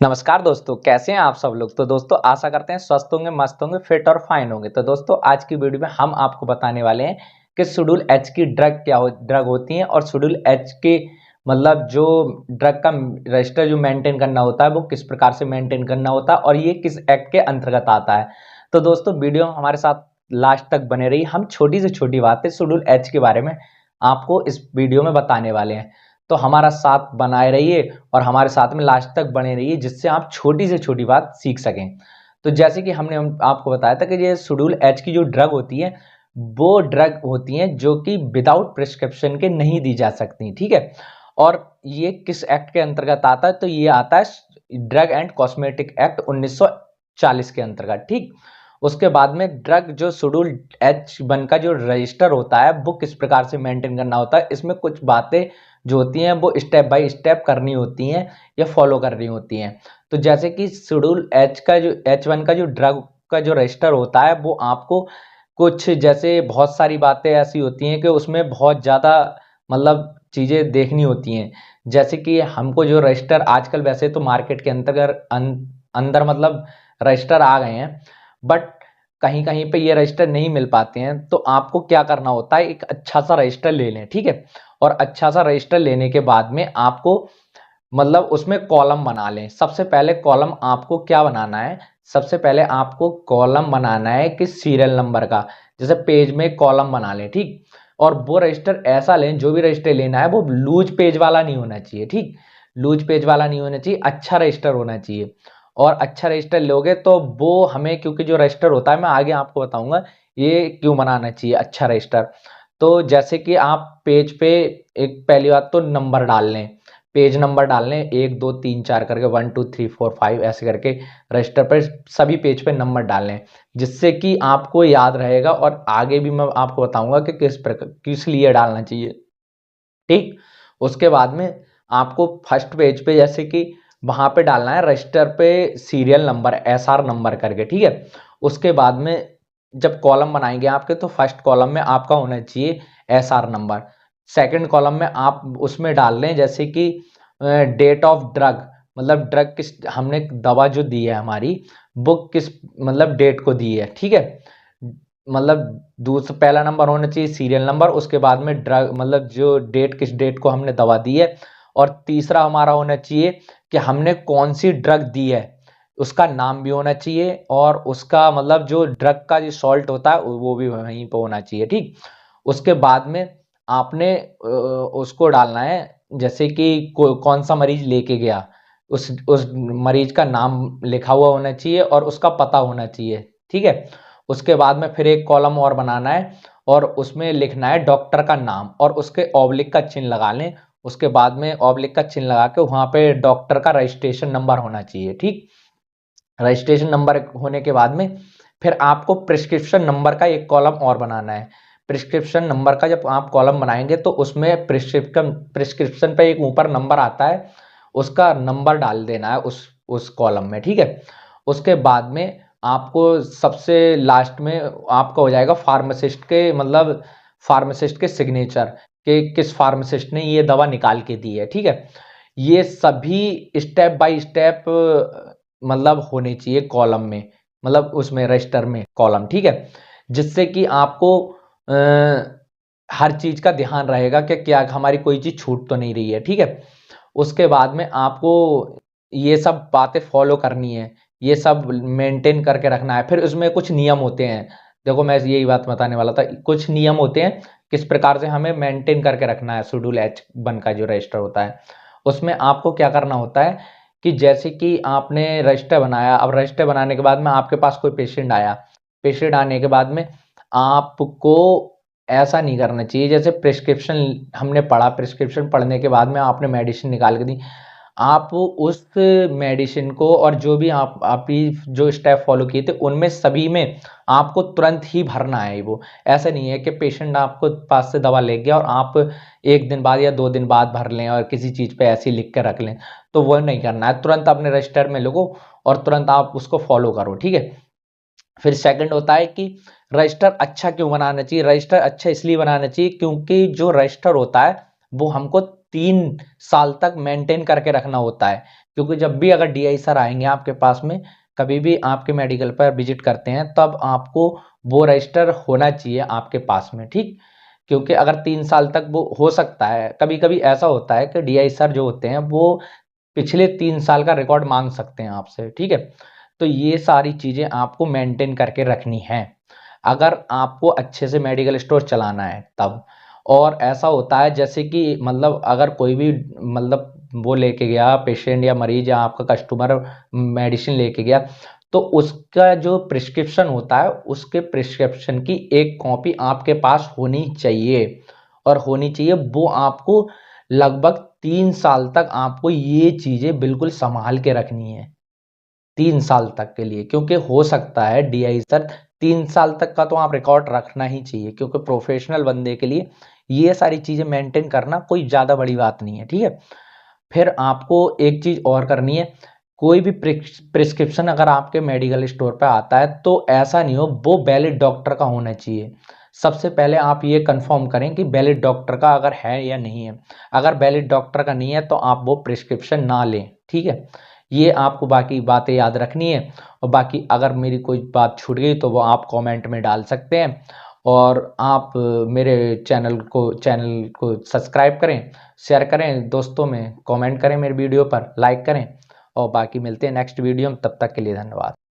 नमस्कार दोस्तों, कैसे हैं आप सब लोग। तो दोस्तों आशा करते हैं स्वस्थ होंगे, मस्त होंगे, फिट और फाइन होंगे। तो दोस्तों आज की वीडियो में हम आपको बताने वाले हैं कि शेड्यूल एच की ड्रग होती हैं और शेड्यूल एच की मतलब जो ड्रग का रजिस्टर जो मेंटेन करना होता है वो किस प्रकार से मेंटेन करना होता है और ये किस एक्ट के अंतर्गत आता है। तो दोस्तों वीडियो हमारे साथ लास्ट तक बने रही। हम छोटी से छोटी बातें शेड्यूल एच के बारे में आपको इस वीडियो में बताने वाले हैं। तो हमारा साथ बनाए रहिए और हमारे साथ में लास्ट तक बने रहिए, जिससे आप छोटी से छोटी बात सीख सकें। तो जैसे कि हमने आपको बताया था कि ये शेड्यूल एच की जो ड्रग होती है वो ड्रग होती हैं जो कि विदाउट प्रिस्क्रिप्शन के नहीं दी जा सकती, ठीक है। और ये किस एक्ट के अंतर्गत आता है, तो ये आता है ड्रग एंड कॉस्मेटिक एक्ट 1940 के अंतर्गत, ठीक। उसके बाद में ड्रग जो शेड्यूल H1 का जो रजिस्टर होता है वो किस प्रकार से मेंटेन करना होता है, इसमें कुछ बातें जो होती हैं वो स्टेप बाय स्टेप करनी होती हैं या फॉलो करनी होती हैं। तो जैसे कि शेड्यूल एच का जो H1 का जो ड्रग का जो रजिस्टर होता है वो आपको कुछ जैसे बहुत सारी बातें ऐसी होती हैं कि उसमें बहुत ज़्यादा मतलब चीज़ें देखनी होती हैं। जैसे कि हमको जो रजिस्टर आजकल वैसे तो मार्केट के अंदर मतलब रजिस्टर आ गए हैं, बट कहीं कहीं पे ये रजिस्टर नहीं मिल पाते हैं। तो आपको क्या करना होता है, एक अच्छा सा रजिस्टर ले लें, ठीक है। और अच्छा सा रजिस्टर लेने के बाद में आपको मतलब उसमें कॉलम बना लें। सबसे पहले कॉलम आपको क्या बनाना है, सबसे पहले आपको कॉलम बनाना है कि सीरियल नंबर का, जैसे पेज में कॉलम बना लें, ठीक। और वो रजिस्टर ऐसा लें, जो भी रजिस्टर लेना है वो लूज पेज वाला नहीं होना चाहिए, ठीक। लूज पेज वाला नहीं होना चाहिए, अच्छा रजिस्टर होना चाहिए। और अच्छा रजिस्टर लोगे तो वो हमें, क्योंकि जो रजिस्टर होता है मैं आगे आपको बताऊंगा ये क्यों बनाना चाहिए अच्छा रजिस्टर। तो जैसे कि आप पेज पे एक पहली बात तो नंबर डाल लें, पेज नंबर डाल लें 1 2 3 4 करके 1 2 3 4 5 ऐसे करके रजिस्टर पर सभी पेज पे नंबर डाल लें, जिससे कि आपको याद रहेगा और आगे भी मैं आपको बताऊंगा कि किस लिए डालना चाहिए, ठीक। उसके बाद में आपको फर्स्ट पेज पे जैसे कि वहां पे डालना है रजिस्टर पे सीरियल नंबर SR नंबर करके, ठीक है। उसके बाद में जब कॉलम बनाएंगे आपके तो फर्स्ट कॉलम में आपका होना चाहिए SR नंबर। सेकंड कॉलम में आप उसमें डाल लें जैसे कि डेट ऑफ ड्रग, मतलब ड्रग किस हमने दवा जो दी है हमारी वो किस मतलब डेट को दी है, ठीक है। मतलब दूसरा पहला नंबर होना चाहिए सीरियल नंबर, उसके बाद में ड्रग मतलब जो डेट किस डेट को हमने दवा दी है। और तीसरा हमारा होना चाहिए कि हमने कौन सी ड्रग दी है, उसका नाम भी होना चाहिए और उसका मतलब जो ड्रग का जो सॉल्ट होता है वो भी वहीं पे होना चाहिए, ठीक। उसके बाद में आपने उसको डालना है जैसे कि कौन सा मरीज लेके गया, उस मरीज का नाम लिखा हुआ होना चाहिए और उसका पता होना चाहिए, ठीक है। उसके बाद में फिर एक कॉलम और बनाना है और उसमें लिखना है डॉक्टर का नाम और उसके ऑब्लिक का चिन्ह लगा लें। उसके बाद में ऑब्लिक का चिन्ह लगा के वहां पे डॉक्टर का रजिस्ट्रेशन नंबर होना चाहिए, ठीक। रजिस्ट्रेशन नंबर होने के बाद में फिर आपको प्रिस्क्रिप्शन नंबर का एक कॉलम और बनाना है। प्रिस्क्रिप्शन नंबर का जब आप कॉलम बनाएंगे तो उसमें प्रिस्क्रिप्शन पे एक ऊपर नंबर आता है, उसका नंबर डाल देना है उस कॉलम में, ठीक है। उसके बाद में आपको सबसे लास्ट में आपका हो जाएगा फार्मासिस्ट के मतलब फार्मासिस्ट के सिग्नेचर के किस फार्मासिस्ट ने ये दवा निकाल के दी है, ठीक है। ये सभी स्टेप बाय स्टेप मतलब होने चाहिए कॉलम में, मतलब उसमें रजिस्टर में कॉलम, ठीक है। जिससे कि आपको हर चीज का ध्यान रहेगा कि क्या हमारी कोई चीज छूट तो नहीं रही है, ठीक है। उसके बाद में आपको ये सब बातें फॉलो करनी है, ये सब मेंटेन करके रखना है। फिर उसमें कुछ नियम होते हैं, देखो मैं यही बात बताने वाला था, कुछ नियम होते हैं किस प्रकार से हमें मेंटेन करके रखना है शेड्यूल H1 का जो रजिस्टर होता है। उसमें आपको क्या करना होता है कि जैसे कि आपने रजिस्टर बनाया, अब रजिस्टर बनाने के बाद में आपके पास कोई पेशेंट आया, पेशेंट आने के बाद में आपको ऐसा नहीं करना चाहिए जैसे प्रिस्क्रिप्शन हमने पढ़ा, प्रिस्क्रिप्शन पढ़ने के बाद में आपने मेडिसिन निकाल के दी, आप उस मेडिसिन को और जो भी आप ही जो स्टेप फॉलो किए थे उनमें सभी में आपको तुरंत ही भरना है। वो ऐसा नहीं है कि पेशेंट आपको पास से दवा ले गया और आप 1 दिन बाद या 2 दिन बाद भर लें और किसी चीज पे ऐसे लिख के रख लें, तो वो नहीं करना है। तुरंत अपने रजिस्टर में लिखो और तुरंत आप उसको फॉलो करो, ठीक है। फिर सेकंड होता है कि रजिस्टर अच्छा क्यों बनाना चाहिए। रजिस्टर अच्छा इसलिए बनाना चाहिए क्योंकि जो रजिस्टर होता है वो हमको 3 साल तक मेंटेन करके रखना होता है, क्योंकि जब भी अगर डीआई सर आएंगे आपके पास में, कभी भी आपके मेडिकल पर विजिट करते हैं, तब आपको वो रजिस्टर होना चाहिए आपके पास में, ठीक। क्योंकि अगर 3 साल तक वो हो सकता है, कभी कभी ऐसा होता है कि डीआई सर जो होते हैं वो पिछले 3 साल का रिकॉर्ड मांग सकते हैं आपसे, ठीक है। तो ये सारी चीजें आपको मेंटेन करके रखनी है अगर आपको अच्छे से मेडिकल स्टोर चलाना है तब। और ऐसा होता है जैसे कि मतलब अगर कोई भी मतलब वो लेके गया पेशेंट या मरीज या आपका कस्टमर मेडिसिन लेके गया, तो उसका जो प्रिस्क्रिप्शन होता है, उसके प्रिस्क्रिप्शन की एक कॉपी आपके पास होनी चाहिए। और होनी चाहिए वो आपको लगभग 3 साल तक आपको ये चीजें बिल्कुल संभाल के रखनी है, 3 साल तक के लिए। क्योंकि हो सकता है डीआई सर 3 साल तक का तो आप रिकॉर्ड रखना ही चाहिए, क्योंकि प्रोफेशनल बंदे के लिए ये सारी चीजें मेंटेन करना कोई ज्यादा बड़ी बात नहीं है, ठीक है। फिर आपको एक चीज और करनी है, कोई भी प्रिस्क्रिप्शन अगर आपके मेडिकल स्टोर पे आता है तो ऐसा नहीं हो वो वैलिड डॉक्टर का होना चाहिए। सबसे पहले आप ये कंफर्म करें कि वैलिड डॉक्टर का अगर है या नहीं है। अगर वैलिड डॉक्टर का नहीं है तो आप वो प्रिस्क्रिप्शन ना लें, ठीक है। ये आपको बाकी बातें याद रखनी है। और बाकी अगर मेरी कोई बात छूट गई तो वो आप कमेंट में डाल सकते हैं। और आप मेरे चैनल को सब्सक्राइब करें, शेयर करें दोस्तों में, कमेंट करें मेरे वीडियो पर, लाइक करें। और बाकी मिलते हैं नेक्स्ट वीडियो में, तब तक के लिए धन्यवाद।